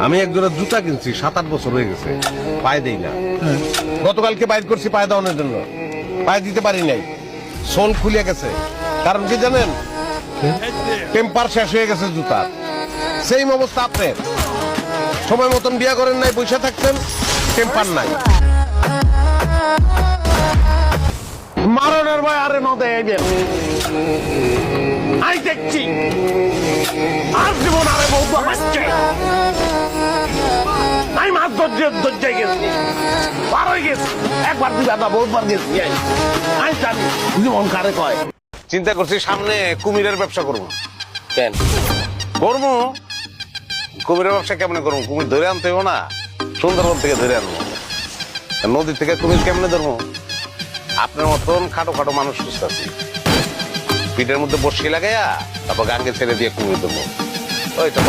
আমি একজোড়া জুতা কিনছি 7-8 বছর হয়ে গেছে, পায়ে দেই না। গতকালকে বাইর করছি পায়ে দেওয়ানোর জন্য, পায়ে দিতে পারি নাই, সোল খুলে গেছে। কারণ কি জানেন? টেম্পার শেষ হয়ে গেছে জুতার। সেম অবস্থা আপনার। সময় মতন বিয়া করেন নাই, পয়সা থাকতেন, টেম্পার নাই। মারণের ভয় আরে নদে আই দেখছি আর জীবন আরে বৌদ্ধ মারছে। আমি মাছ দরজায় গেছি, পার হয়ে গেছি, একবার দিবা না বহুবার গেছি। আমি জানি জীবন কারে কয়। চিন্তা করছি সামনে কুমিরের ব্যবসা করবো। কেন করবো? কুমিরের ব্যবসা কেমনে করবো? কুমির ধরে আনতে হবে না, সুন্দরবন থেকে ধরে আনবো। নদী থেকে কুমির কেমনে ধরবো? আপনার মতন খাটো খাটো মানুষ সুস্থ আছে, পিঠের মধ্যে বসি লাগাইয়া তারপর গাঙ্গে ছেড়ে দিয়ে কুমির দেবো। ওই তো